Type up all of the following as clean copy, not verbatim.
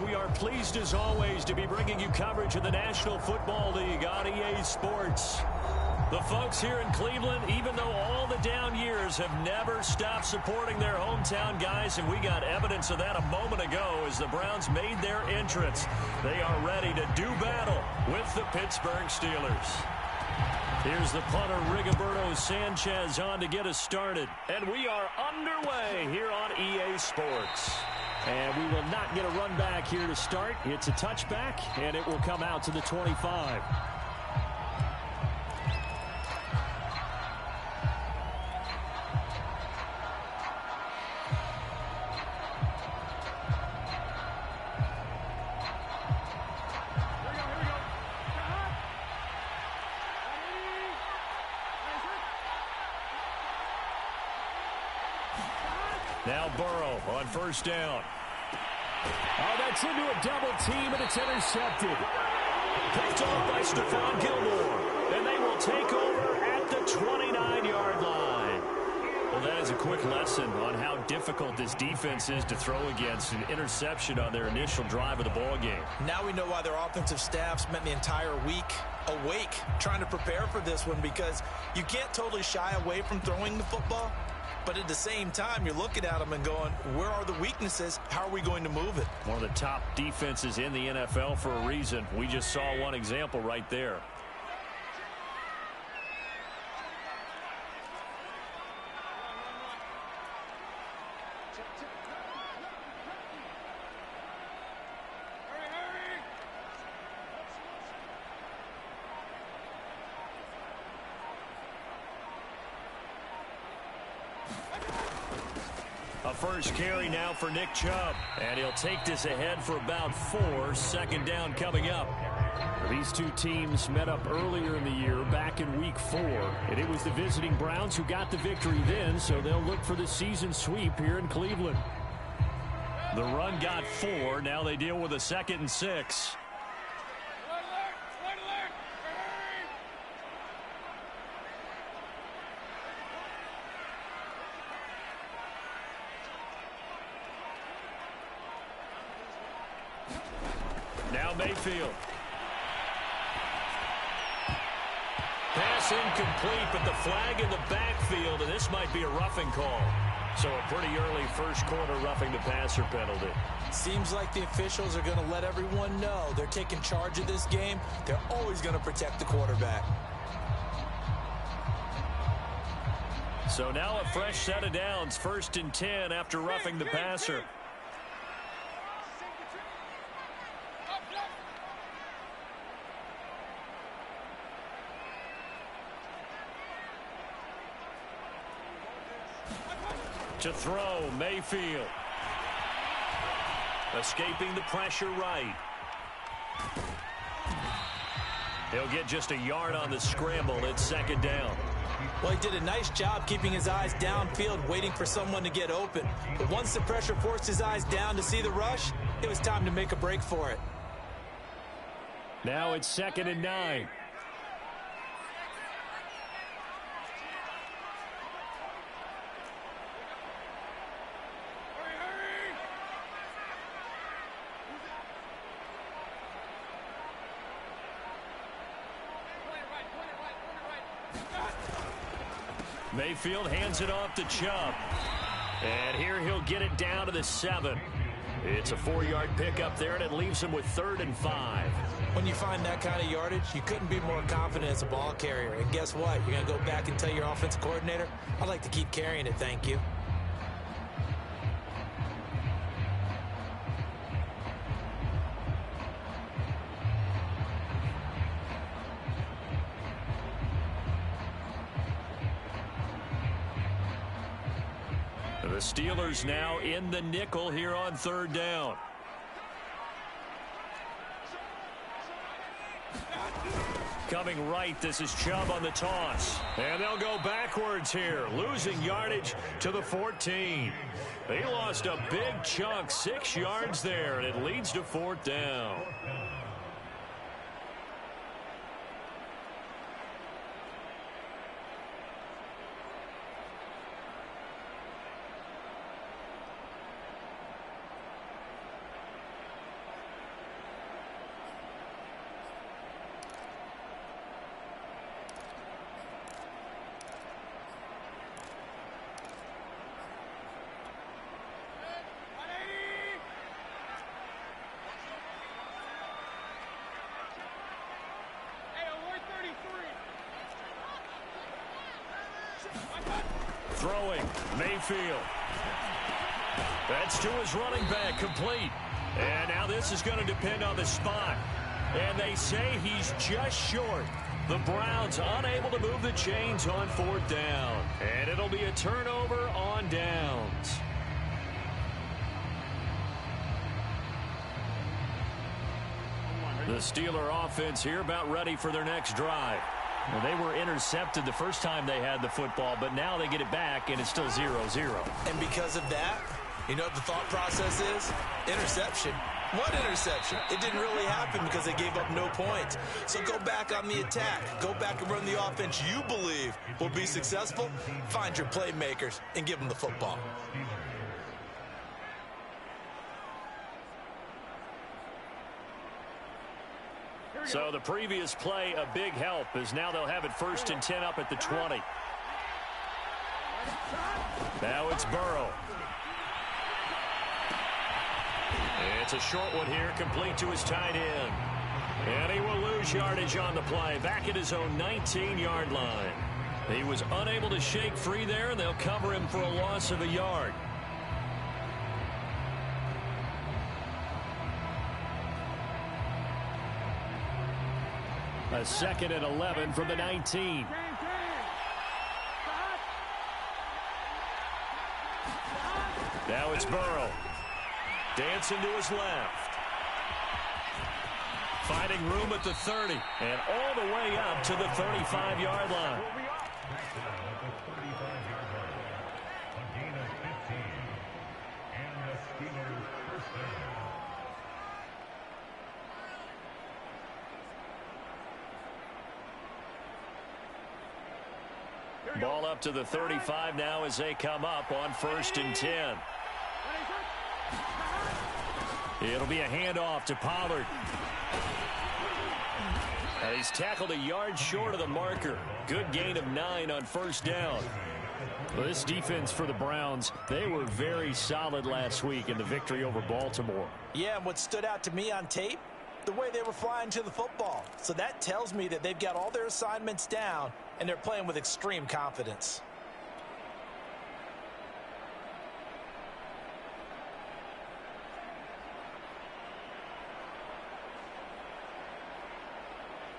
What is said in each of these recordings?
We are pleased as always to be bringing you coverage of the National Football League on EA Sports. The folks here in Cleveland, even though all the down years, have never stopped supporting their hometown guys, and we got evidence of that a moment ago as the Browns made their entrance. They are ready to do battle with the Pittsburgh Steelers. Here's the punter, Rigoberto Sanchez, on to get us started. And we are underway here on EA Sports. And we will not get a run back here to start. It's a touchback, and it will come out to the 25. Now Burrow on first down. Oh, that's into a double team, and it's intercepted. Picked off by Stephon Gilmore. And they will take over at the 29-yard line. Well, that is a quick lesson on how difficult this defense is to throw against. An interception on their initial drive of the ball game. Now we know why their offensive staff spent the entire week awake trying to prepare for this one, because you can't totally shy away from throwing the football. But at the same time, you're looking at them and going, where are the weaknesses? How are we going to move it? One of the top defenses in the NFL for a reason. We just saw one example right there. A first carry now for Nick Chubb. And he'll take this ahead for about 4. Second down coming up. These two teams met up earlier in the year, back in Week 4. And it was the visiting Browns who got the victory then, so they'll look for the season sweep here in Cleveland. The run got 4. Now they deal with a 2nd and 6. Now Mayfield. Pass incomplete, but the flag in the backfield, and this might be a roughing call. So a pretty early first quarter roughing the passer penalty. Seems like the officials are going to let everyone know they're taking charge of this game. They're always going to protect the quarterback. So now a fresh set of downs, 1st and 10 after roughing the passer. To throw, Mayfield. Escaping the pressure right. He'll get just a yard on the scramble. It's 2nd down. Well, he did a nice job keeping his eyes downfield, waiting for someone to get open. But once the pressure forced his eyes down to see the rush, it was time to make a break for it. Now it's 2nd and 9. Mayfield hands it off to Chubb. And here he'll get it down to the 7. It's a 4-yard pickup there, and it leaves him with 3rd and 5. When you find that kind of yardage, you couldn't be more confident as a ball carrier. And guess what? You're going to go back and tell your offensive coordinator, I'd like to keep carrying it, thank you. The Steelers now in the nickel here on 3rd down. Coming right, this is Chubb on the toss. And they'll go backwards here, losing yardage to the 14. They lost a big chunk, 6 yards there, and it leads to 4th down. Throwing, Mayfield. That's to his running back, complete. And now this is going to depend on the spot. And they say he's just short. The Browns unable to move the chains on 4th down. And it'll be a turnover on downs. The Steeler offense here about ready for their next drive. Well, they were intercepted the first time they had the football, but now they get it back, and it's still 0-0. And because of that, you know what the thought process is? Interception. What interception? It didn't really happen because they gave up no points. So go back on the attack. Go back and run the offense you believe will be successful. Find your playmakers and give them the football. So the previous play, a big help, as now they'll have it 1st and 10 up at the 20. Now it's Burrow. It's a short one here, complete to his tight end. And he will lose yardage on the play, back at his own 19-yard line. He was unable to shake free there, and they'll cover him for a loss of a yard. A 2nd and 11 from the 19. Now it's Burrow. Dancing to his left. Finding room at the 30. And all the way up to the 35-yard line. Ball up to the 35 now as they come up on 1st and 10. It'll be a handoff to Pollard. And he's tackled a yard short of the marker. Good gain of 9 on 1st down. Well, this defense for the Browns, they were very solid last week in the victory over Baltimore. Yeah, and what stood out to me on tape, the way they were flying to the football. So that tells me that they've got all their assignments down, and they're playing with extreme confidence.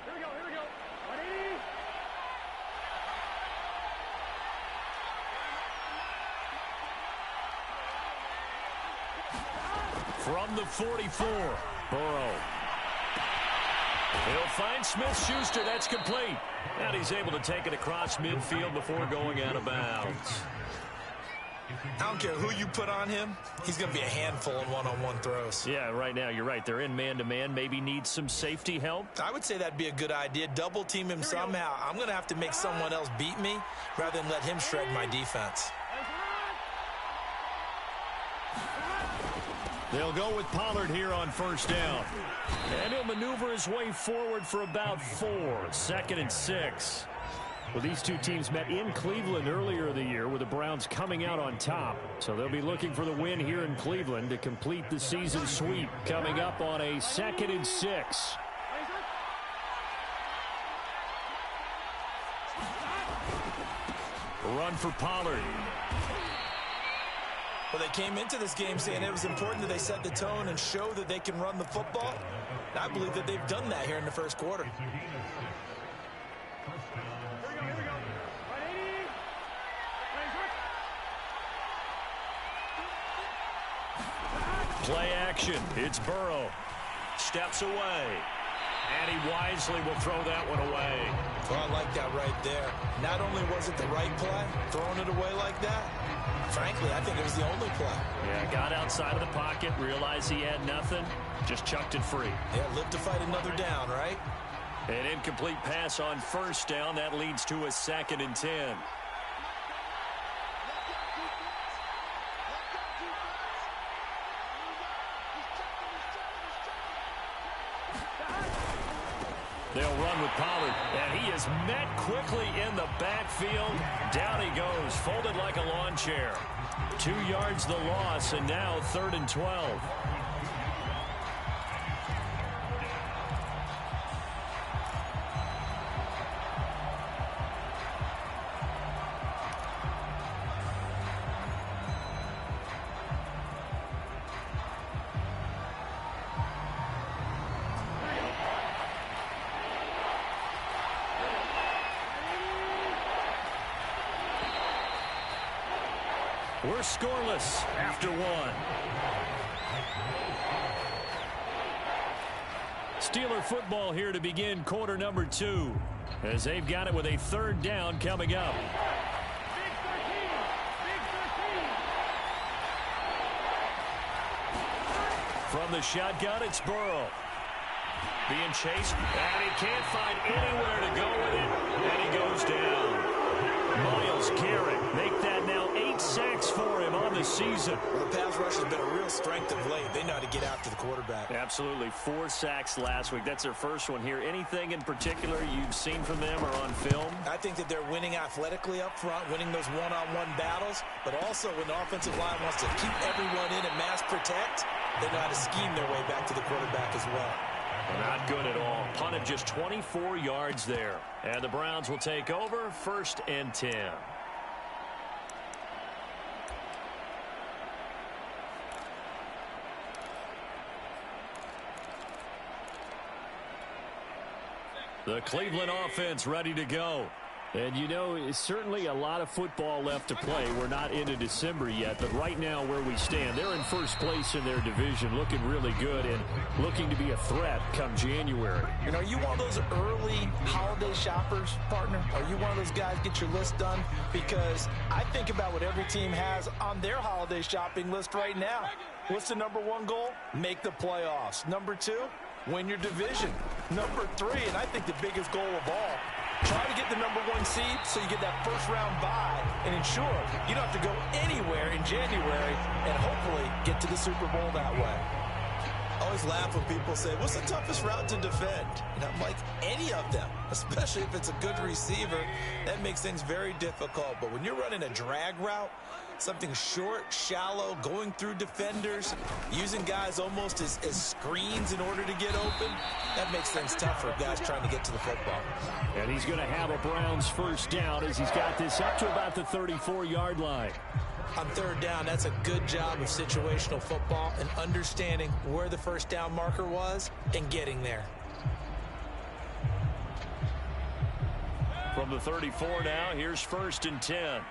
Here we go. Ready? From the 44, Burrow. He'll find Smith-Schuster. That's complete. And he's able to take it across midfield before going out of bounds. I don't care who you put on him. He's going to be a handful in one-on-one throws. Yeah, right now, you're right. They're in man-to-man. Maybe needs some safety help. I would say that'd be a good idea. Double team him somehow. I'm going to have to make someone else beat me rather than let him shred my defense. They'll go with Pollard here on 1st down. And he'll maneuver his way forward for about 4. 2nd and 6. Well, these two teams met in Cleveland earlier in the year with the Browns coming out on top. So they'll be looking for the win here in Cleveland to complete the season sweep. Coming up on a 2nd and 6. A run for Pollard. Well, they came into this game saying it was important that they set the tone and show that they can run the football. And I believe that they've done that here in the first quarter. Play action. It's Burrow. Steps away. And he wisely will throw that one away. Well, I like that right there. Not only was it the right play, throwing it away like that, frankly, I think it was the only play. Yeah, got outside of the pocket, realized he had nothing, just chucked it free. Yeah, live to fight another down, right? An incomplete pass on 1st down. That leads to a 2nd and 10. They'll run with Pollard, and he is met quickly in the backfield. Down he goes, folded like a lawn chair. 2 yards the loss, and now 3rd and 12. We're scoreless after one. Steeler football here to begin quarter number 2, as they've got it with a third down coming up. Big 13. From the shotgun, it's Burrow. Being chased, and he can't find anywhere to go with it, and he goes down. Myles Garrett make that now 8 sacks for him on the season. Well, the pass rush has been a real strength of late. They know how to get after the quarterback. Absolutely. 4 sacks last week. That's their first one here. Anything in particular you've seen from them or on film? I think that they're winning athletically up front, winning those one-on-one battles, but also when the offensive line wants to keep everyone in and mass protect, they know how to scheme their way back to the quarterback as well. Not good at all. Punted just 24 yards there. And the Browns will take over, 1st and 10. The Cleveland offense ready to go. And, you know, it's certainly a lot of football left to play. We're not into December yet, but right now where we stand, they're in first place in their division, looking really good and looking to be a threat come January. And are you one of those early holiday shoppers, partner? Are you one of those guys get your list done? Because I think about what every team has on their holiday shopping list right now. What's the number 1 goal? Make the playoffs. Number 2, win your division. Number 3, and I think the biggest goal of all, try to get the number 1 seed so you get that first-round bye and ensure you don't have to go anywhere in January and hopefully get to the Super Bowl that way. I always laugh when people say, what's the toughest route to defend? And I'm like, any of them, especially if it's a good receiver. That makes things very difficult. But when you're running a drag route, something short, shallow, going through defenders, using guys almost as screens in order to get open, that makes things tough for guys trying to get to the football. And he's going to have a Browns first down as he's got this up to about the 34-yard line. On 3rd down, that's a good job of situational football and understanding where the first down marker was and getting there. From the 34 now, here's 1st and 10.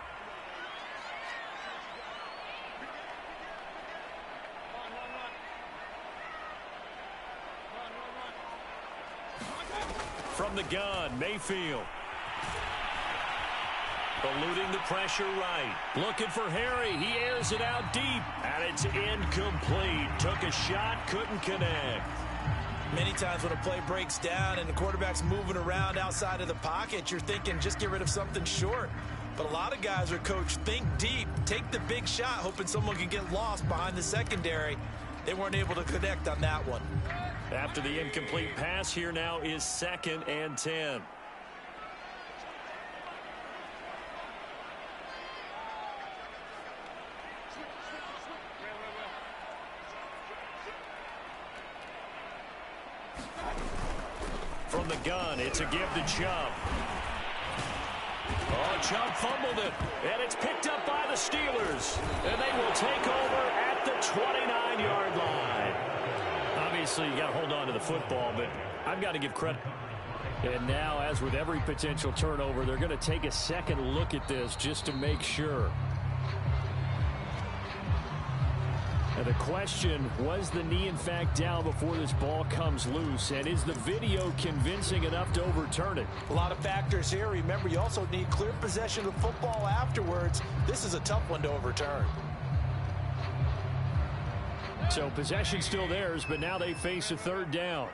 From the gun, Mayfield. Eluding the pressure right. Looking for Harry. He airs it out deep. And it's incomplete. Took a shot, couldn't connect. Many times when a play breaks down and the quarterback's moving around outside of the pocket, you're thinking just get rid of something short. But a lot of guys are coached, think deep, take the big shot, hoping someone can get lost behind the secondary. They weren't able to connect on that one. After the incomplete pass, here now is 2nd and 10. From the gun, it's a give to Chubb. Oh, Chubb fumbled it, and it's picked up by the Steelers. And they will take over at the 29-yard line. Obviously, you got to hold on to the football, but I've got to give credit. And now, as with every potential turnover, they're going to take a second look at this just to make sure. And the question, was the knee in fact down before this ball comes loose? And is the video convincing enough to overturn it? A lot of factors here. Remember, you also need clear possession of the football afterwards. This is a tough one to overturn. So possession still theirs, but now they face a 3rd down.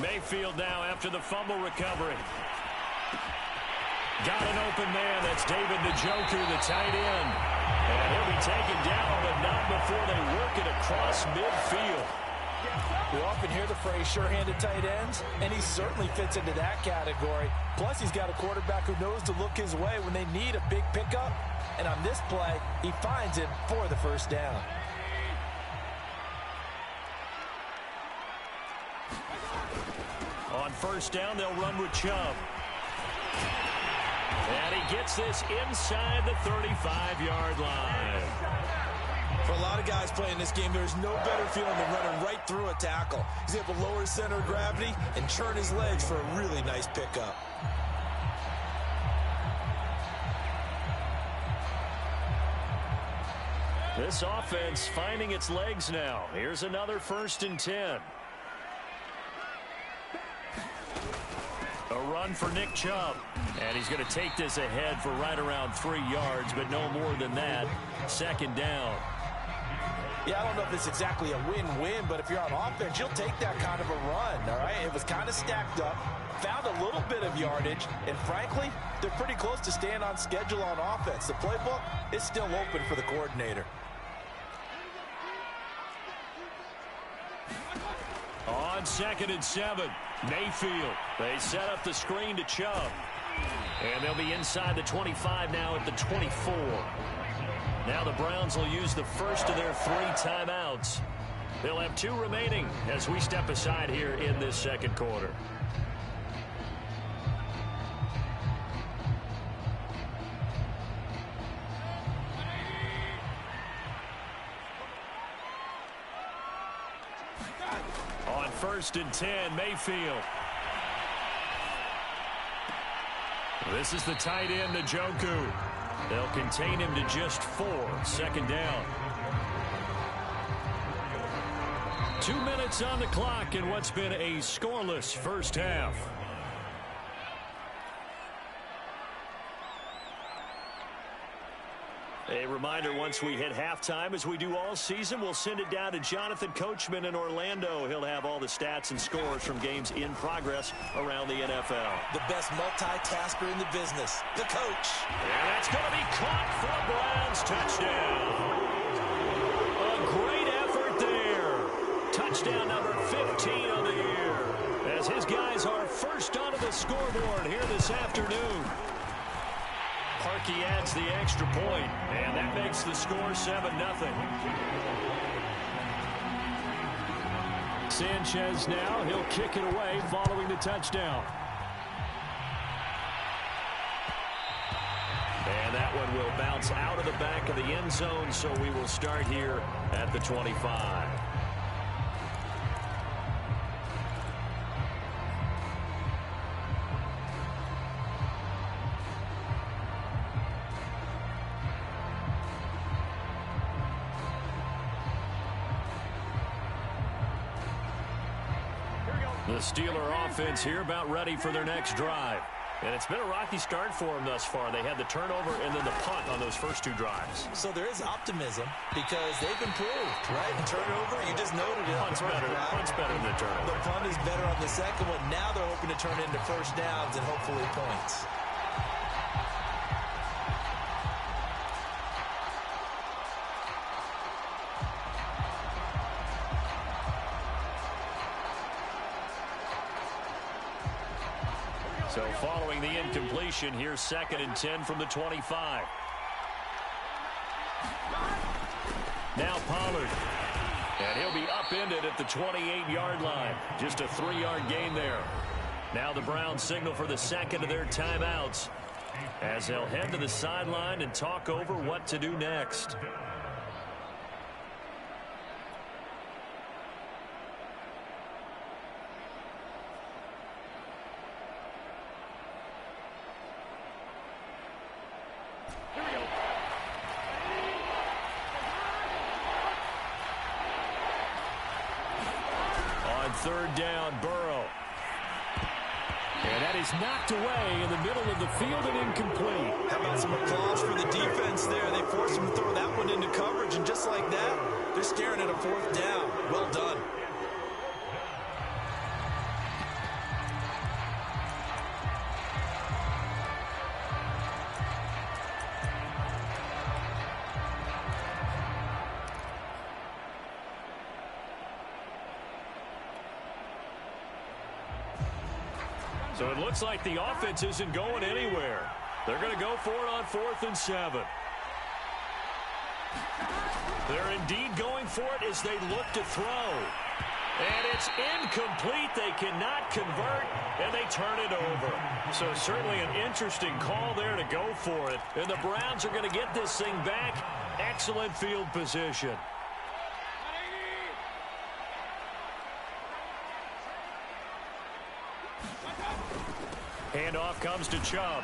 Mayfield now after the fumble recovery. Got an open man. That's David the Joker, the tight end. And he'll be taken down, but not before they work it across midfield. We often hear the phrase sure-handed tight ends, and he certainly fits into that category. Plus, he's got a quarterback who knows to look his way when they need a big pickup. And on this play, he finds him for the first down. On 1st down, they'll run with Chubb. And he gets this inside the 35-yard line. For a lot of guys playing this game, there's no better feeling than running right through a tackle. He's able to lower his center of gravity and churn his legs for a really nice pickup. This offense finding its legs now. Here's another 1st and 10. A run for Nick Chubb. And he's going to take this ahead for right around 3 yards, but no more than that. 2nd down. Yeah, I don't know if it's exactly a win-win, but if you're on offense, you'll take that kind of a run, all right? It was kind of stacked up, found a little bit of yardage, and frankly, they're pretty close to staying on schedule on offense. The playbook is still open for the coordinator. On 2nd and 7, Mayfield. They set up the screen to Chubb. And they'll be inside the 25 now at the 24. Now the Browns will use the first of their 3 timeouts. They'll have 2 remaining as we step aside here in this 2nd quarter. On 1st and 10, Mayfield. This is the tight end, Njoku. They'll contain him to just 4. 2nd down. 2 minutes on the clock in what's been a scoreless first half. A reminder, once we hit halftime, as we do all season, we'll send it down to Jonathan Coachman in Orlando. He'll have all the stats and scores from games in progress around the NFL. The best multitasker in the business, the coach. And that's going to be caught for a Browns touchdown. A great effort there. Touchdown number 15 on the year, as his guys are first onto the scoreboard here this afternoon. Parkey adds the extra point, and that makes the score 7-0. Sanchez now, he'll kick it away following the touchdown. And that one will bounce out of the back of the end zone, so we will start here at the 25. The Steeler offense here about ready for their next drive. And it's been a rocky start for them thus far. They had the turnover and then the punt on those first 2 drives. So there is optimism because they've improved, right? The turnover, you just noted it. Punt's better than the turnover. The punt is better on the second one. Now they're hoping to turn into first downs and hopefully points. So following the incompletion, here's 2nd and 10 from the 25. Now Pollard. And he'll be upended at the 28-yard line. Just a 3-yard gain there. Now the Browns signal for the 2nd of their timeouts, as they'll head to the sideline and talk over what to do next. On 3rd down, Burrow. And that is knocked away in the middle of the field and incomplete. How about some applause for the defense there? They forced him to throw that one into coverage, and just like that, they're staring at a 4th down. Well done. So it looks like the offense isn't going anywhere. They're going to go for it on 4th and 7. They're indeed going for it as they look to throw. And it's incomplete. They cannot convert, and they turn it over. So certainly an interesting call there to go for it. And the Browns are going to get this thing back Excellent field position. Handoff comes to Chubb.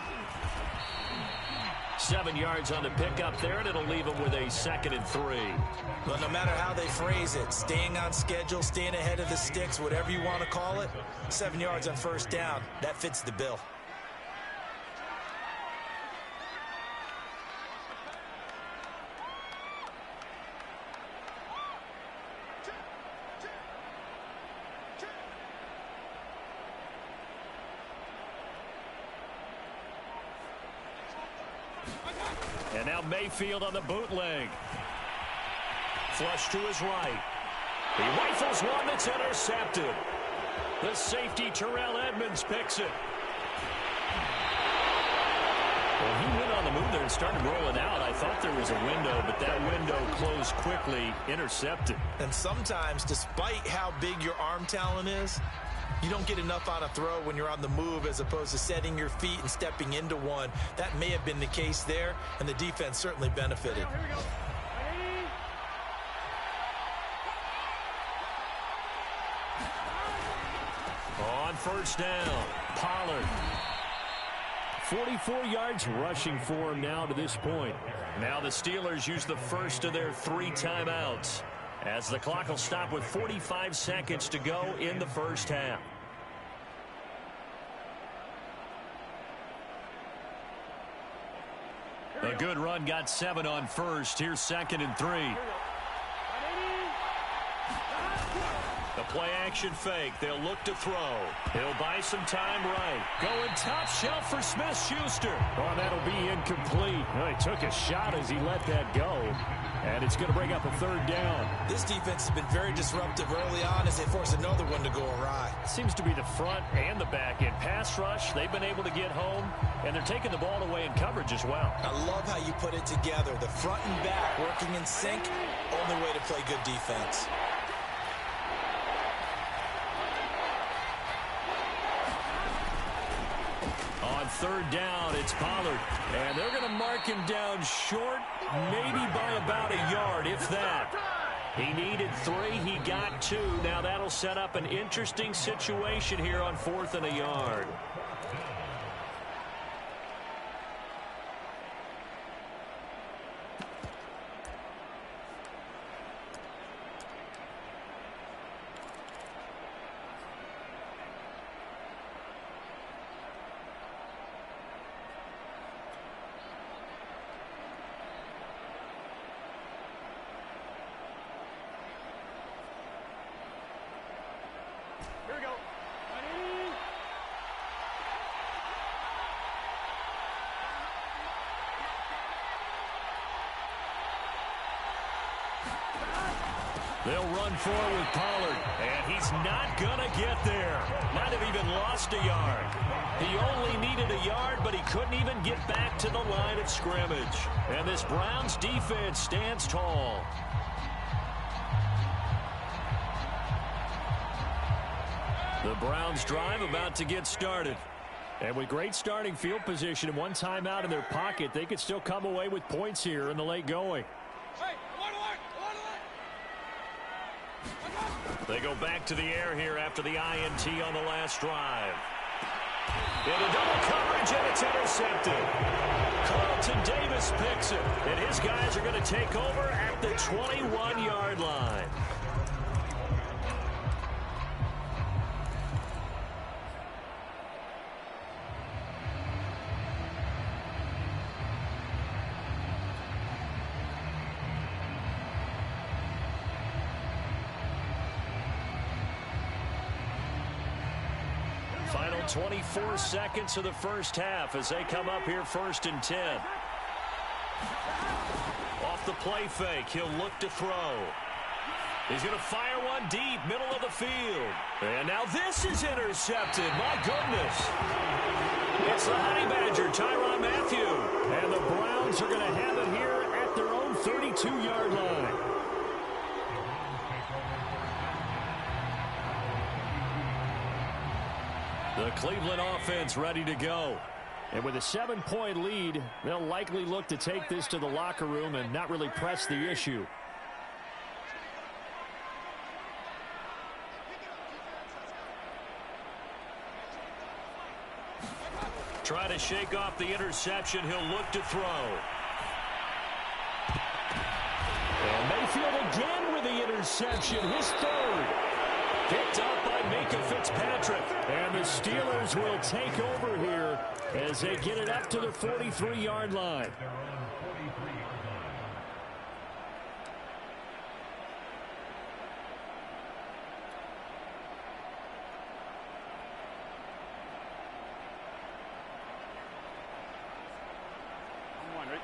7 yards on the pickup there, and it'll leave him with a 2nd and 3. Well, no matter how they phrase it, staying on schedule, staying ahead of the sticks, whatever you want to call it, 7 yards on first down, that fits the bill. And now Mayfield on the bootleg. Flush to his right. He rifles one that's intercepted. The safety, Terrell Edmonds, picks it. Well, he went on the move there and started rolling out. I thought there was a window, but that window closed quickly, intercepted. And sometimes, despite how big your arm talent is, you don't get enough on a throw when you're on the move as opposed to setting your feet and stepping into one. That may have been the case there, and the defense certainly benefited. Here we go. On first down, Pollard. 44 yards rushing for him now to this point. Now the Steelers use the first of their 3 timeouts, as the clock will stop with 45 seconds to go in the first half. A good run got 7 on first. Here's 2nd and 3. The play-action fake. They'll look to throw. He'll buy some time right. Going top shelf for Smith-Schuster. Oh, that'll be incomplete. Oh, he took a shot as he let that go. And it's going to bring up a 3rd down. This defense has been very disruptive early on as they force another one to go awry. Seems to be the front and the back end. Pass rush, they've been able to get home, and they're taking the ball away in coverage as well. I love how you put it together. The front and back working in sync. Only way to play good defense. On 3rd down, it's Pollard. And they're going to mark him down short, maybe by about a yard, if that. He needed 3. He got 2. Now that'll set up an interesting situation here on 4th and a yard. Here we go. They'll run forward with Pollard, and he's not going to get there. Might have even lost a yard. He only needed a yard, but he couldn't even get back to the line of scrimmage. And this Browns defense stands tall. The Browns drive about to get started. And with great starting field position and 1 timeout in their pocket, they could still come away with points here in the late going. Hey, They go back to the air here after the INT on the last drive. Into double coverage, and it's intercepted. Carlton Davis picks it, and his guys are going to take over at the 21-yard line. Final 24 seconds of the first half as they come up here 1st and 10. Off the play fake, he'll look to throw. He's going to fire one deep, middle of the field. And now this is intercepted. My goodness. It's the Honey Badger, Tyrann Mathieu. And the Browns are going to have it here at their own 32-yard line. The Cleveland offense ready to go. And with a 7-point lead, they'll likely look to take this to the locker room and not really press the issue. Try to shake off the interception. He'll look to throw. And Mayfield again with the interception. His third. Picked up by Micah Fitzpatrick. And the Steelers will take over here as they get it up to the 43-yard line.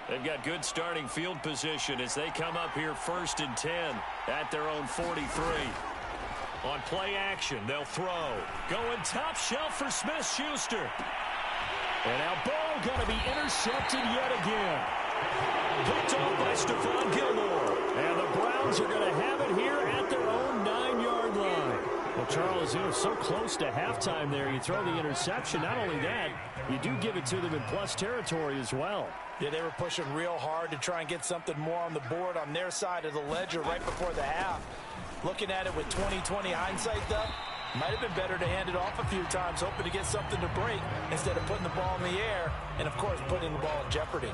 They've got good starting field position as they come up here 1st and 10 at their own 43. On play action, they'll throw. Going top shelf for Smith-Schuster. And now ball going to be intercepted yet again. Picked off by Stephon Gilmore. And the Browns are going to have it here at their own 9-yard line. Well, Charles, you know, so close to halftime there. You throw the interception. Not only that, you do give it to them in plus territory as well. Yeah, they were pushing real hard to try and get something more on the board on their side of the ledger right before the half. Looking at it with 20/20 hindsight, though, might have been better to hand it off a few times, hoping to get something to break instead of putting the ball in the air and, of course, putting the ball in jeopardy.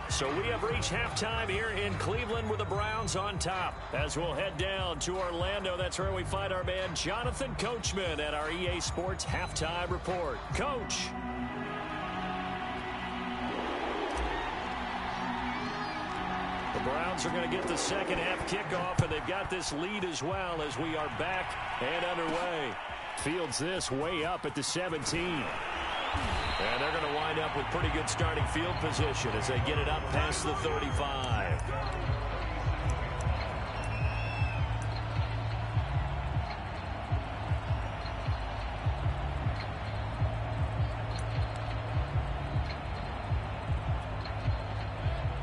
So we have reached halftime here in Cleveland with the Browns on top. As we'll head down to Orlando, that's where we find our man Jonathan Coachman at our EA Sports Halftime Report. Coach. The Browns are going to get the second half kickoff, and they've got this lead as well as we are back and underway. Fields this way up at the 17. And they're going to wind up with pretty good starting field position as they get it up past the 35.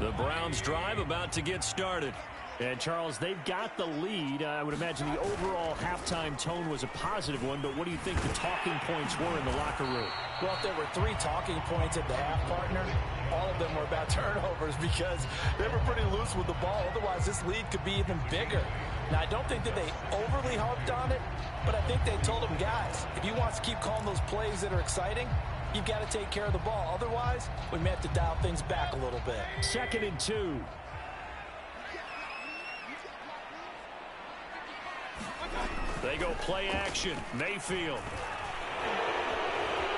The Browns drive about to get started. And, Charles, they've got the lead. I would imagine the overall halftime tone was a positive one, but what do you think the talking points were in the locker room? Well, if there were 3 talking points at the half, partner, all of them were about turnovers because they were pretty loose with the ball. Otherwise, this lead could be even bigger. Now, I don't think that they overly harped on it, but I think they told them, guys, if you want to keep calling those plays that are exciting, you've got to take care of the ball. Otherwise, we may have to dial things back a little bit. 2nd and 2. They go play action. Mayfield.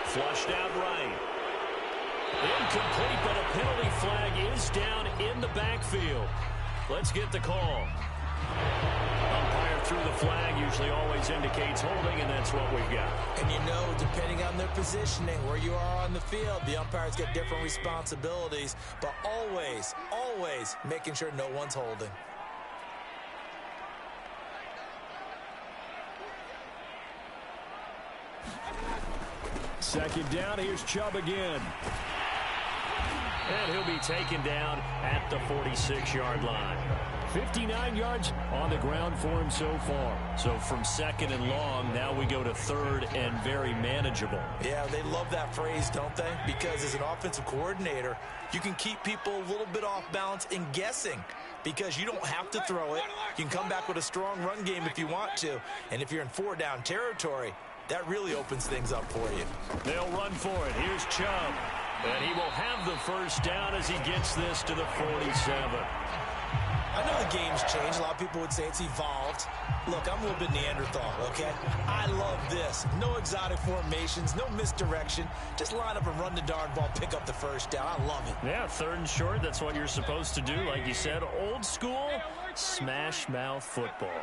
Flushed out right. Incomplete, but a penalty flag is down in the backfield. Let's get the call. Umpire threw the flag, usually always indicates holding, and that's what we've got. And you know, depending on their positioning, where you are on the field, the umpires get different responsibilities, but always, always making sure no one's holding. Second down, here's Chubb again. And he'll be taken down at the 46-yard line. 59 yards on the ground for him so far. So from 2nd and long, now we go to 3rd and very manageable. Yeah, they love that phrase, don't they? Because as an offensive coordinator, you can keep people a little bit off balance and guessing because you don't have to throw it. You can come back with a strong run game if you want to. And if you're in 4-down territory, that really opens things up for you. They'll run for it. Here's Chubb. And he will have the first down as he gets this to the 47. I know the game's changed. A lot of people would say it's evolved. Look, I'm a little bit Neanderthal, okay? I love this. No exotic formations, no misdirection. Just line up and run the darn ball, pick up the first down. I love it. Yeah, 3rd and short, that's what you're supposed to do. Like you said, old school, smash mouth football.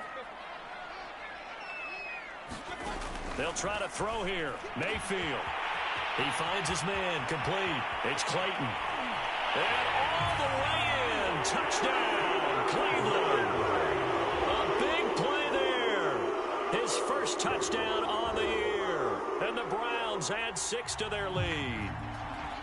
They'll try to throw here. Mayfield. He finds his man, complete. It's Clayton. And all the way in. Touchdown, Cleveland. A big play there. His first touchdown on the year. And the Browns add 6 to their lead.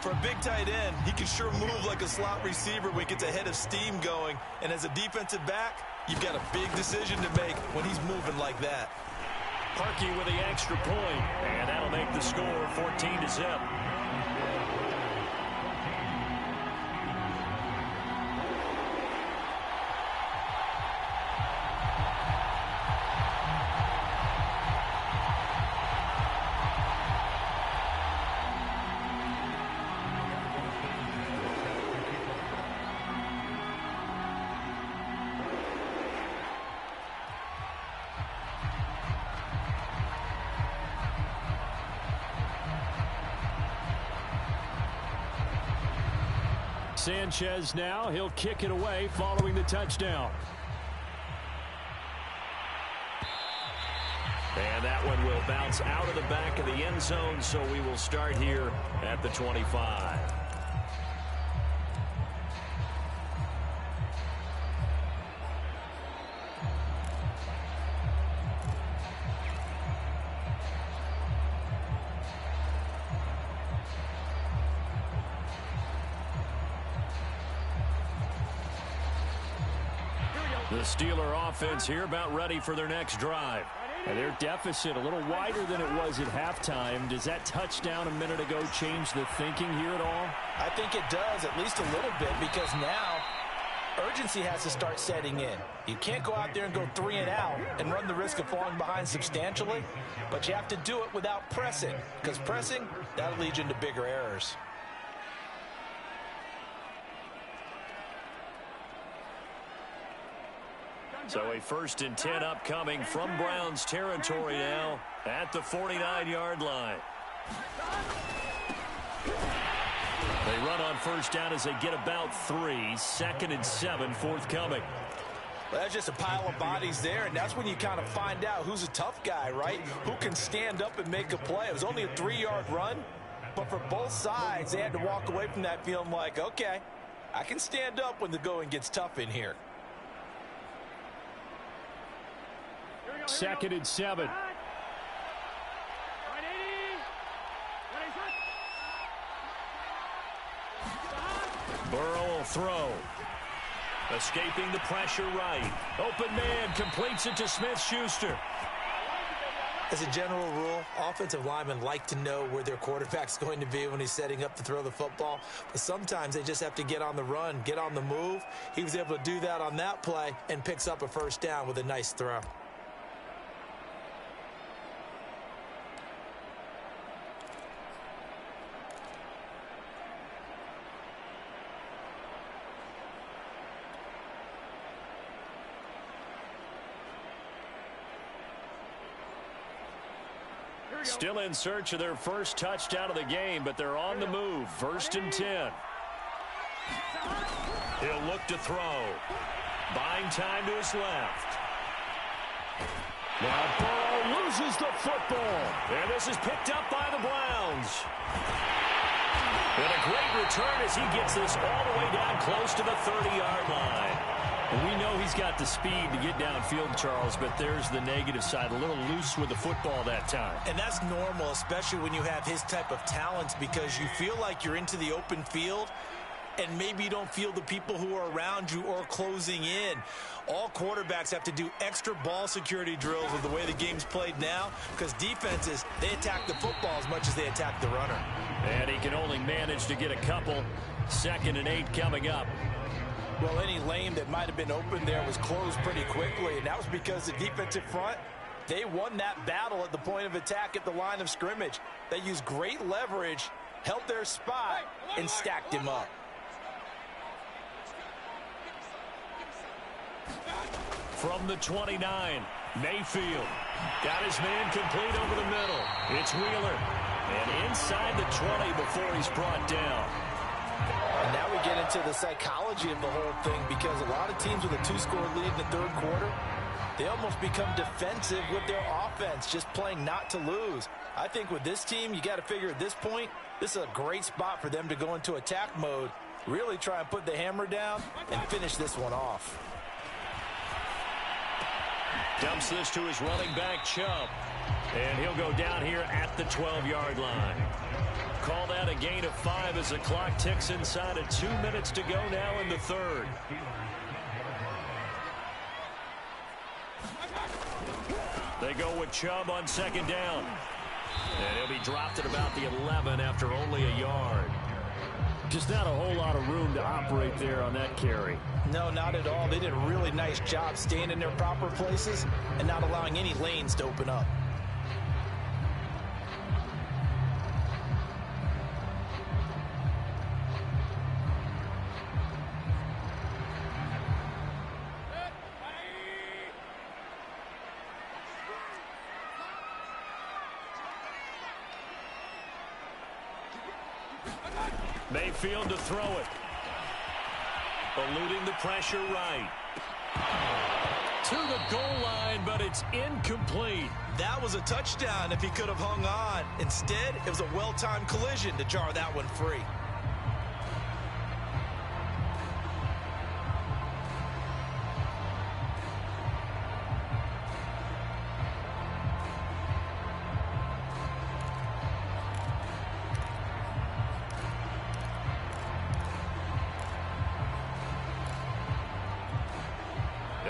For a big tight end, he can sure move like a slot receiver when he gets a head of steam going. And as a defensive back, you've got a big decision to make when he's moving like that. Parkey with the extra point, and that'll make the score 14-0. Sanchez now. He'll kick it away following the touchdown. And that one will bounce out of the back of the end zone, so we will start here at the 25. The Steeler offense here about ready for their next drive. And their deficit a little wider than it was at halftime. Does that touchdown a minute ago change the thinking here at all? I think it does, at least a little bit, because now urgency has to start setting in. You can't go out there and go 3 and out and run the risk of falling behind substantially, but you have to do it without pressing, because pressing, that'll lead you into bigger errors. So a 1st and 10 upcoming from Browns territory now at the 49-yard line. They run on 1st down as they get about 3. 2nd and 7 forthcoming. Well, that's just a pile of bodies there, and that's when you kind of find out who's a tough guy, right? Who can stand up and make a play. It was only a 3-yard run, but for both sides, they had to walk away from that feeling like, okay, I can stand up when the going gets tough in here. 2nd and 7. Burrow will throw. Escaping the pressure right. Open man completes it to Smith-Schuster. As a general rule, offensive linemen like to know where their quarterback's going to be when he's setting up to throw the football. But sometimes they just have to get on the run, get on the move. He was able to do that on that play and picks up a 1st down with a nice throw. Still in search of their first touchdown of the game, but they're on the move. 1st and 10. He'll look to throw. Buying time to his left. Now Burrow loses the football. And this is picked up by the Browns. And a great return as he gets this all the way down close to the 30-yard line. And we know he's got the speed to get downfield, Charles, but there's the negative side. A little loose with the football that time. And that's normal, especially when you have his type of talents, because you feel like you're into the open field and maybe you don't feel the people who are around you or closing in. All quarterbacks have to do extra ball security drills with the way the game's played now, because defenses, they attack the football as much as they attack the runner. And he can only manage to get a couple. 2nd and 8 coming up. Well, any lane that might have been open there was closed pretty quickly, and that was because the defensive front, they won that battle at the point of attack at the line of scrimmage. They used great leverage, held their spot, and stacked him up. From the 29, Mayfield. Got his man complete over the middle. It's Wheeler. And inside the 20 before he's brought down. And now we get into the psychology of the whole thing, because a lot of teams with a 2-score lead in the 3rd quarter, they almost become defensive with their offense, just playing not to lose. I think with this team, you got to figure at this point, this is a great spot for them to go into attack mode, really try and put the hammer down and finish this one off. Dumps this to his running back, Chubb. And he'll go down here at the 12-yard line. Call that a gain of 5 as the clock ticks inside of 2 minutes to go now in the 3rd. They go with Chubb on 2nd down. And he'll be dropped at about the 11 after only a yard. Just not a whole lot of room to operate there on that carry. No, not at all. They did a really nice job staying in their proper places and not allowing any lanes to open up. Mayfield to throw it. eluding the pressure right. To the goal line, but it's incomplete. That was a touchdown if he could have hung on. Instead, it was a well-timed collision to jar that one free.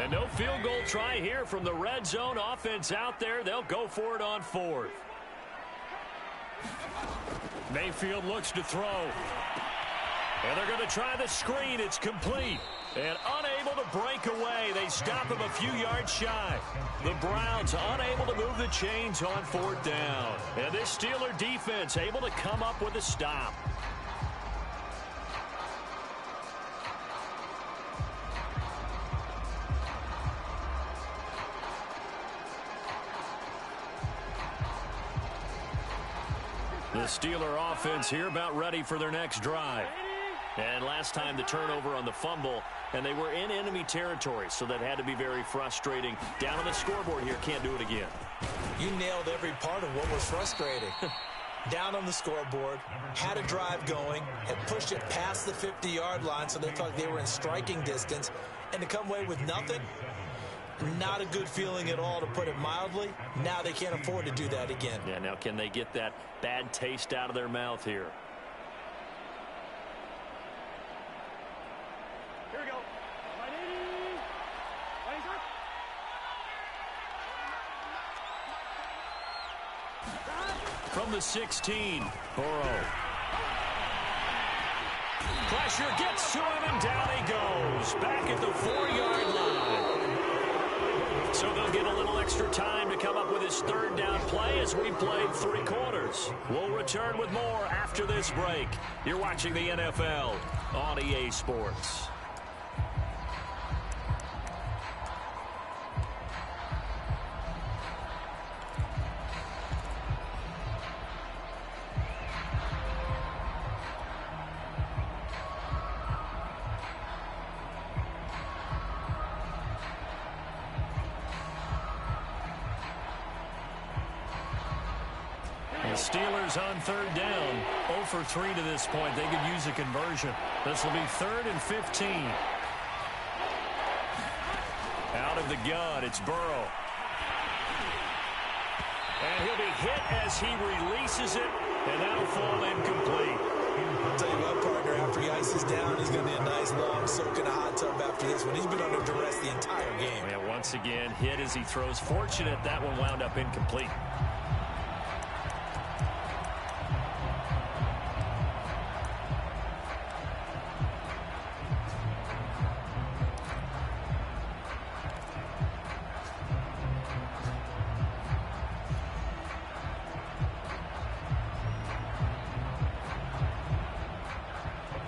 And no field goal try here from the red zone offense out there. They'll go for it on 4th. Mayfield looks to throw. And they're going to try the screen. It's complete. And unable to break away. They stop him a few yards shy. The Browns unable to move the chains on 4th down. And this Steeler defense able to come up with a stop. The Steeler offense here about ready for their next drive. And last time the turnover on the fumble, and they were in enemy territory, so that had to be very frustrating. Down on the scoreboard here, can't do it again. You nailed every part of what was frustrating. Down on the scoreboard, had a drive going, had pushed it past the 50-yard line so they thought they were in striking distance, and to come away with nothing, not a good feeling at all, to put it mildly. Now they can't afford to do that again. Yeah, now can they get that bad taste out of their mouth here? Here we go. 180. 180. From the 16, Burrow. Pressure gets to him, and down he goes. Back at the 4-yard line. So they'll get a little extra time to come up with his 3rd down play as we played 3 quarters. We'll return with more after this break. You're watching the NFL on EA Sports. Steelers on 3rd down. 0 for 3 to this point. They could use a conversion. This will be 3rd and 15. Out of the gun, it's Burrow. And he'll be hit as he releases it, and that'll fall incomplete. I'll tell you what, partner, after he ices down, he's going to be a nice long soak in a hot tub after this one. He's been under duress the entire game. Yeah, once again, hit as he throws. Fortunate that one wound up incomplete.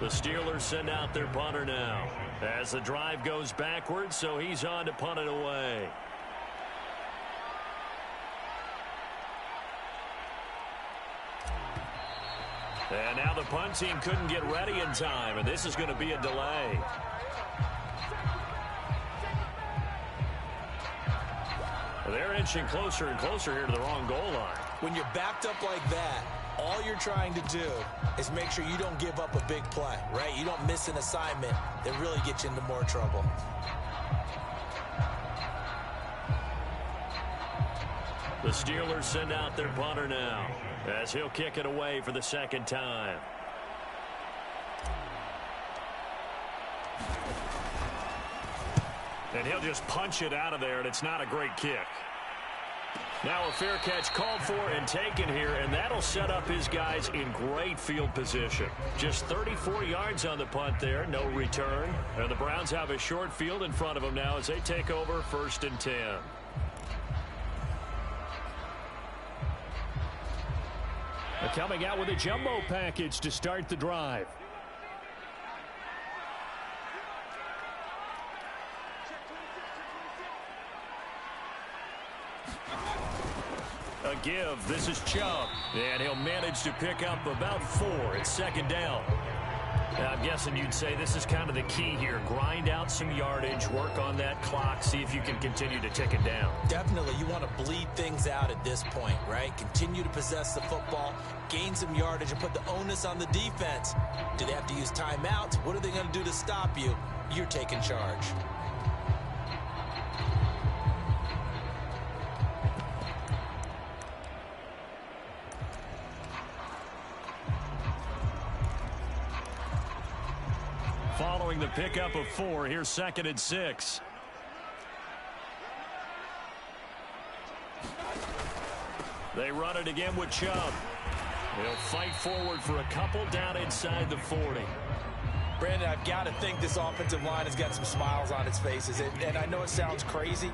The Steelers send out their punter now as the drive goes backwards, so he's on to punt it away. And now the punt team couldn't get ready in time, and this is going to be a delay. They're inching closer and closer here to the wrong goal line. When you're backed up like that, all you're trying to do is make sure you don't give up a big play, right? You don't miss an assignment that really gets you into more trouble. The Steelers send out their punter now as he'll kick it away for the 2nd time. And he'll just punch it out of there, and it's not a great kick. Now a fair catch called for and taken here, and that'll set up his guys in great field position. Just 34 yards on the punt there, no return. And the Browns have a short field in front of them now as they take over 1st and 10. They're coming out with a jumbo package to start the drive. A give. This is Chubb. And he'll manage to pick up about 4 at 2nd down. I'm guessing you'd say this is kind of the key here. Grind out some yardage, work on that clock, see if you can continue to tick it down. Definitely, you want to bleed things out at this point, right? Continue to possess the football, gain some yardage, and put the onus on the defense. Do they have to use timeouts? What are they going to do to stop you? You're taking charge. Following the pickup of 4, here's 2nd and 6. They run it again with Chubb. They'll fight forward for a couple down inside the 40. Brandon, I've got to think this offensive line has got some smiles on its faces. And I know it sounds crazy,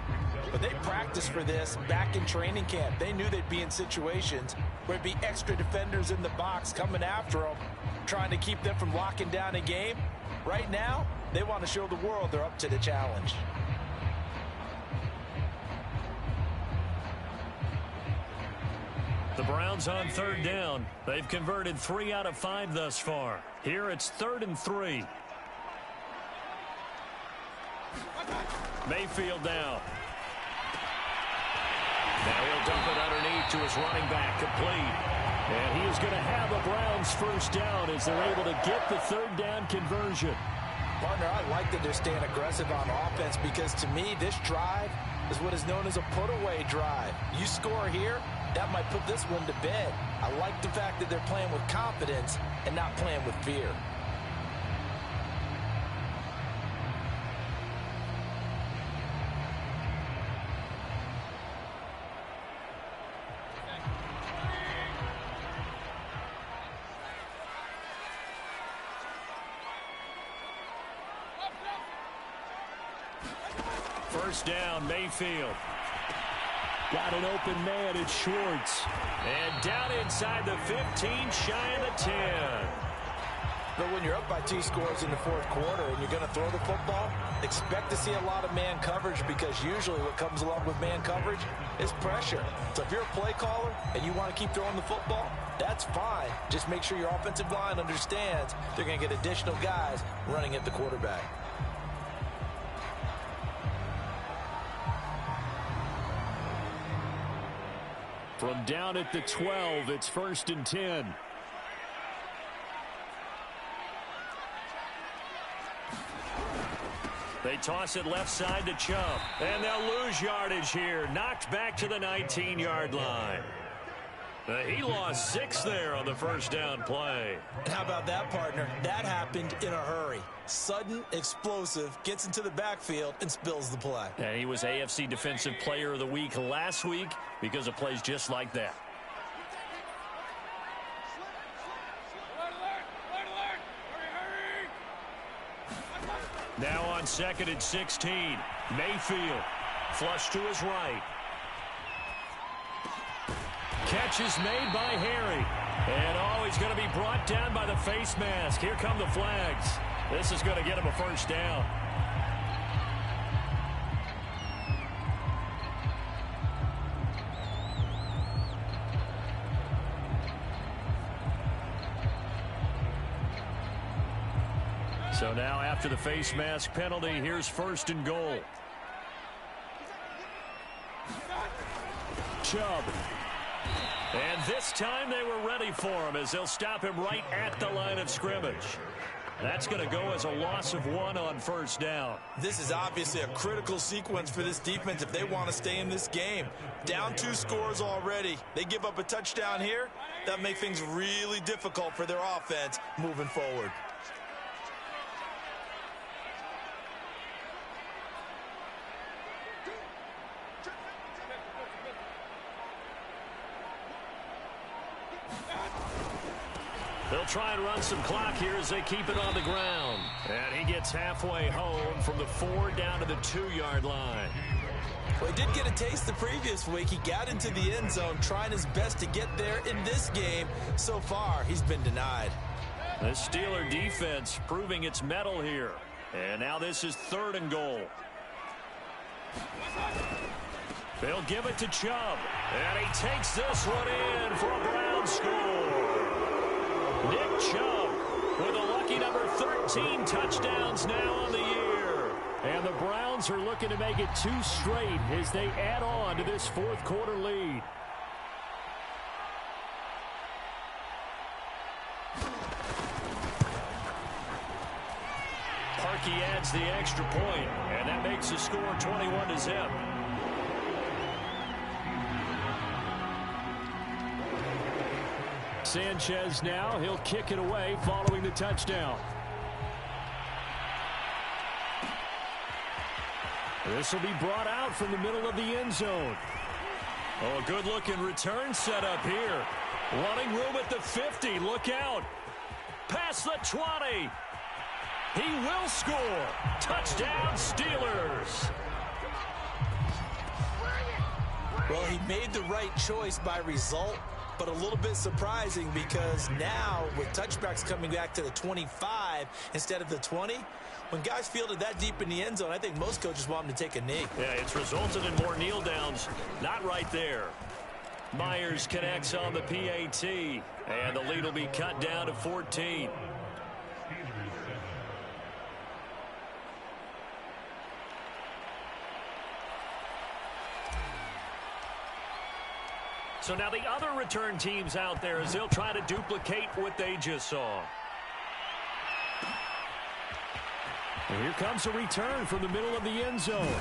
but they practiced for this back in training camp. They knew they'd be in situations where it'd be extra defenders in the box coming after them, trying to keep them from locking down a game. Right now, they want to show the world they're up to the challenge. The Browns on 3rd down. They've converted 3 out of 5 thus far. Here it's 3rd and 3. Mayfield now. Now he'll dump it underneath to his running back, complete. And he is going to have a Browns first down as they're able to get the 3rd down conversion. Partner, I like that they're staying aggressive on offense because to me, this drive is what is known as a put-away drive. You score here, that might put this one to bed. I like the fact that they're playing with confidence and not playing with fear. First down, Mayfield. Got an open man, it's Schwartz. And down inside the 15, shy of the 10. But when you're up by 2 scores in the 4th quarter and you're going to throw the football, expect to see a lot of man coverage because usually what comes along with man coverage is pressure. So if you're a play caller and you want to keep throwing the football, that's fine. Just make sure your offensive line understands they're going to get additional guys running at the quarterback. From down at the 12, it's 1st and 10. They toss it left side to Chubb. And they'll lose yardage here. Knocked back to the 19-yard line. He lost 6 there on the first down play. And how about that, partner? That happened in a hurry. Sudden, explosive, gets into the backfield and spills the play. And he was AFC Defensive Player of the Week last week because of plays just like that. Now on 2nd and 16, Mayfield flush to his right. Catch is made by Harry. And he's going to be brought down by the face mask. Here come the flags. This is going to get him a first down. So now after the face mask penalty, here's 1st and goal. Chubb. And this time they were ready for him as they'll stop him right at the line of scrimmage. That's going to go as a loss of 1 on first down. This is obviously a critical sequence for this defense if they want to stay in this game. Down 2 scores already. They give up a touchdown here. That makes things really difficult for their offense moving forward. They'll try and run some clock here as they keep it on the ground. And he gets halfway home from the 4 down to the 2-yard line. Well, he did get a taste the previous week. He got into the end zone trying his best to get there in this game. So far, he's been denied. The Steeler defense proving its mettle here. And now this is 3rd and goal. They'll give it to Chubb. And he takes this one in for a Brown score. Nick Chubb with a lucky number 13 touchdowns now on the year. And the Browns are looking to make it 2 straight as they add on to this fourth quarter lead. Parkey adds the extra point, and that makes the score 21-0. Sanchez now, he'll kick it away following the touchdown. This will be brought out from the middle of the end zone. Oh, a good-looking return set up here. Running room at the 50. Look out. Past the 20. He will score. Touchdown, Steelers. Well, he made the right choice by result, but a little bit surprising because now with touchbacks coming back to the 25 instead of the 20, when guys fielded that deep in the end zone, I think most coaches want them to take a knee. Yeah, it's resulted in more kneel downs. Not right there. Myers connects on the PAT, and the lead will be cut down to 14. So now the other return teams out there as they'll try to duplicate what they just saw. And here comes a return from the middle of the end zone.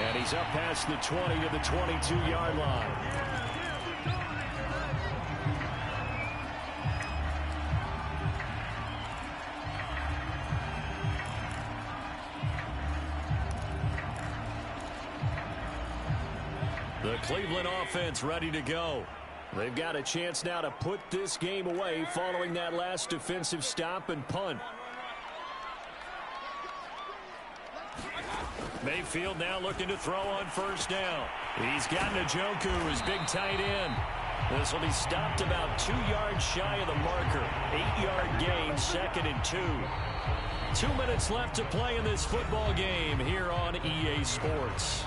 And he's up past the 20 to the 22-yard line. The Cleveland offense ready to go. They've got a chance now to put this game away following that last defensive stop and punt. Mayfield now looking to throw on first down. He's got Njoku, his big tight end. This will be stopped about 2 yards shy of the marker. 8-yard gain, 2nd and 2. 2 minutes left to play in this football game here on EA Sports.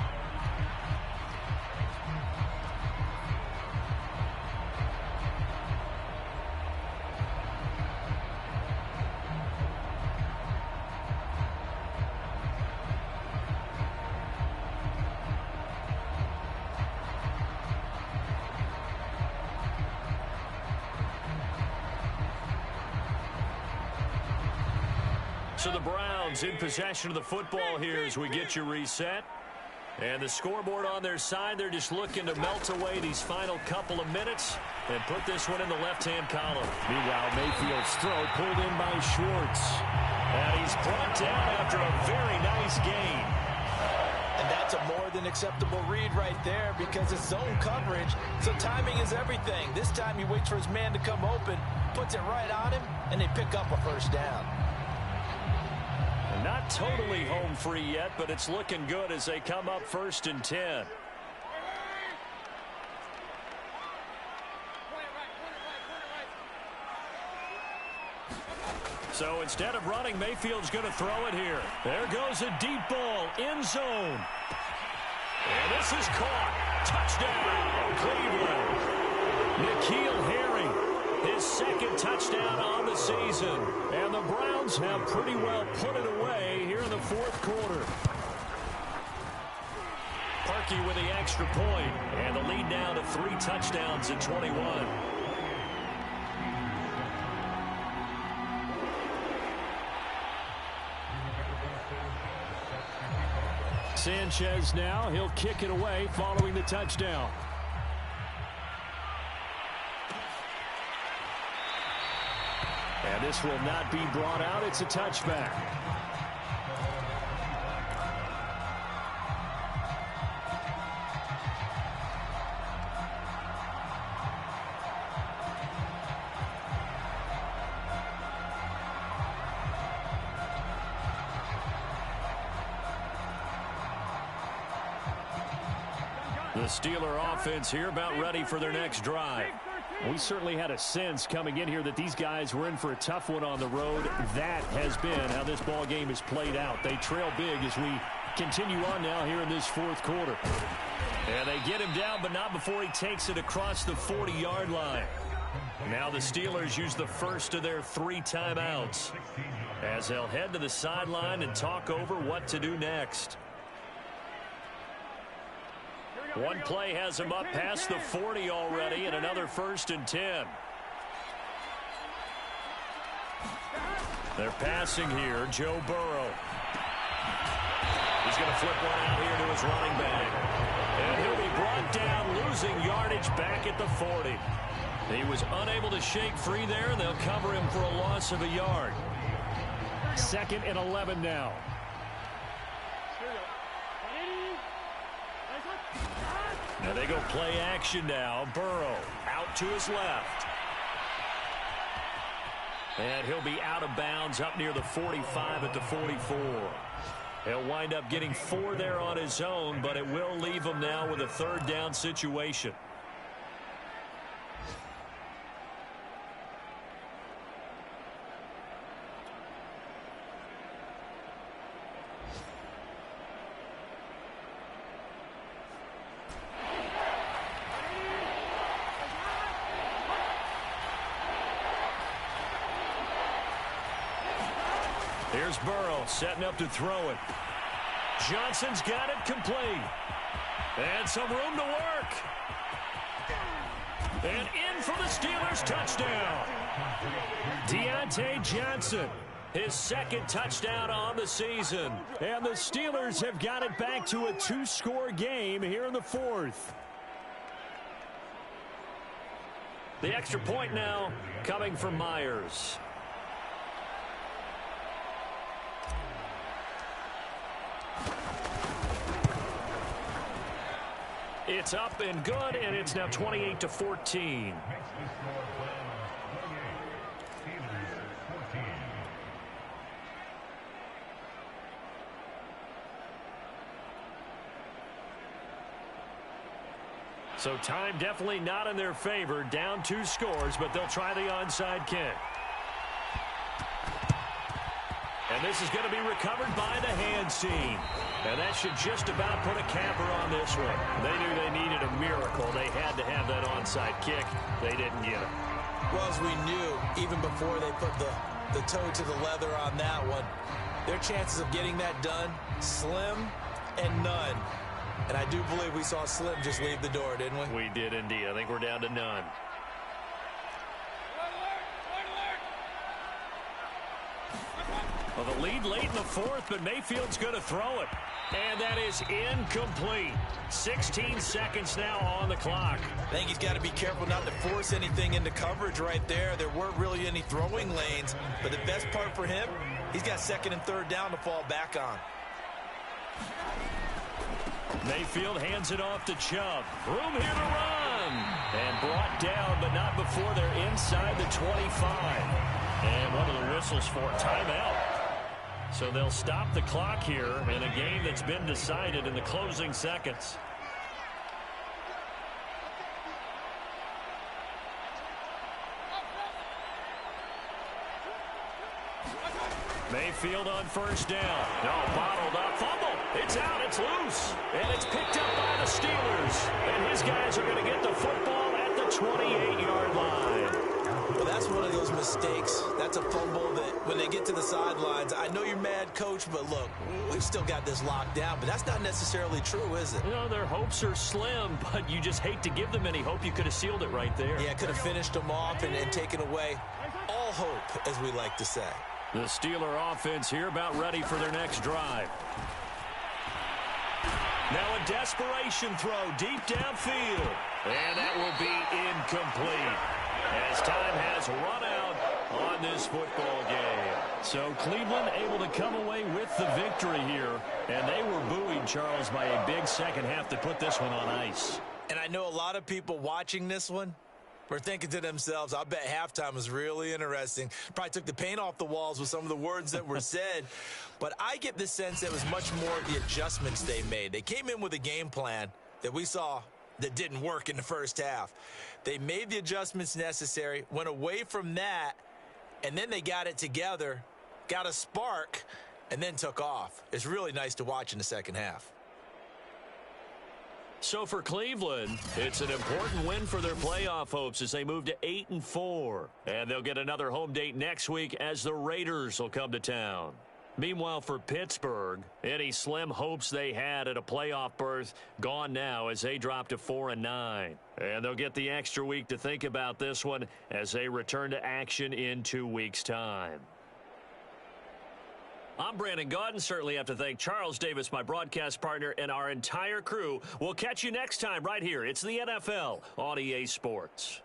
So the Browns in possession of the football here as we get you reset. And the scoreboard on their side, they're just looking to melt away these final couple of minutes and put this one in the left-hand column. Meanwhile, Mayfield's throw pulled in by Schwartz. And he's brought down after a very nice gain. And that's a more than acceptable read right there because it's zone coverage, so timing is everything. This time he waits for his man to come open, puts it right on him, and they pick up a first down. Not totally home free yet, but it's looking good as they come up 1st and 10. So instead of running, Mayfield's going to throw it here. There goes a deep ball, end zone. And this is caught. Touchdown, Cleveland. N'Keal Harry, his 2nd touchdown on the season. And the Browns have pretty well put it away here in the 4th quarter. Parkey with the extra point, and the lead now to 3 touchdowns at 21. Sanchez now, he'll kick it away following the touchdown. And this will not be brought out. It's a touchback. The Steeler offense here about ready for their next drive. We certainly had a sense coming in here that these guys were in for a tough one on the road. That has been how this ball game is played out. They trail big as we continue on now here in this 4th quarter. And they get him down, but not before he takes it across the 40-yard line. Now the Steelers use the first of their 3 timeouts as they'll head to the sideline and talk over what to do next. One play has them up past the 40 already, and another 1st and 10. They're passing here. Joe Burrow. He's going to flip one out here to his running back. And he'll be brought down, losing yardage back at the 40. He was unable to shake free there, and they'll cover him for a loss of a yard. 2nd and 11 now. Now they go play action now. Burrow out to his left. And he'll be out of bounds up near the 45 at the 44. He'll wind up getting 4 there on his own, but it will leave him now with a 3rd down situation. Here's Burrow setting up to throw it. Johnson's got it complete. And some room to work. And in for the Steelers touchdown. Deontay Johnson, his 2nd touchdown on the season. And the Steelers have got it back to a 2-score game here in the 4th. The extra point now coming from Myers. It's up and good, and it's now 28-14. So time definitely not in their favor. Down 2 scores, but they'll try the onside kick. And this is going to be recovered by the hands team. And that should just about put a capper on this one. They knew they needed a miracle. They had to have that onside kick. They didn't get it. Well, as we knew, even before they put the toe to the leather on that one, their chances of getting that done, slim and none. And I do believe we saw Slim just leave the door, didn't we? We did indeed. I think we're down to none. Well, the lead late in the 4th, but Mayfield's going to throw it. And that is incomplete. 16 seconds now on the clock. I think he's got to be careful not to force anything into coverage right there. There weren't really any throwing lanes. But the best part for him, he's got 2nd and 3rd down to fall back on. Mayfield hands it off to Chubb. Room here to run. And brought down, but not before they're inside the 25. And one of the whistles for timeout. So they'll stop the clock here in a game that's been decided in the closing seconds. Mayfield on 1st down. No, bottled up. Fumble. It's out. It's loose. And it's picked up by the Steelers. And his guys are going to get the football at the 28-yard line. Well, that's one of those mistakes. That's a fumble that when they get to the sidelines, I know you're mad, Coach, but look, we've still got this locked down. But that's not necessarily true, is it? You know, their hopes are slim, but you just hate to give them any hope. You could have sealed it right there. Yeah, could have finished them off and taken away all hope, as we like to say. The Steeler offense here about ready for their next drive. Now a desperation throw deep downfield. And that will be incomplete as time has run out on this football game. So Cleveland able to come away with the victory here. And they were buoyed, Charles, by a big second half to put this one on ice. And I know a lot of people watching this one were thinking to themselves, I bet halftime was really interesting. Probably took the paint off the walls with some of the words that were said. But I get the sense that it was much more the adjustments they made. They came in with a game plan that we saw that didn't work in the first half. They made the adjustments necessary, went away from that, and then they got it together, got a spark, and then took off. It's really nice to watch in the second half. So for Cleveland, it's an important win for their playoff hopes as they move to 8-4. And they'll get another home date next week as the Raiders will come to town. Meanwhile, for Pittsburgh, any slim hopes they had at a playoff berth gone now as they drop to 4-9. And they'll get the extra week to think about this one as they return to action in 2 weeks' time. I'm Brandon Gaudin. Certainly have to thank Charles Davis, my broadcast partner, and our entire crew. We'll catch you next time right here. It's the NFL on EA Sports.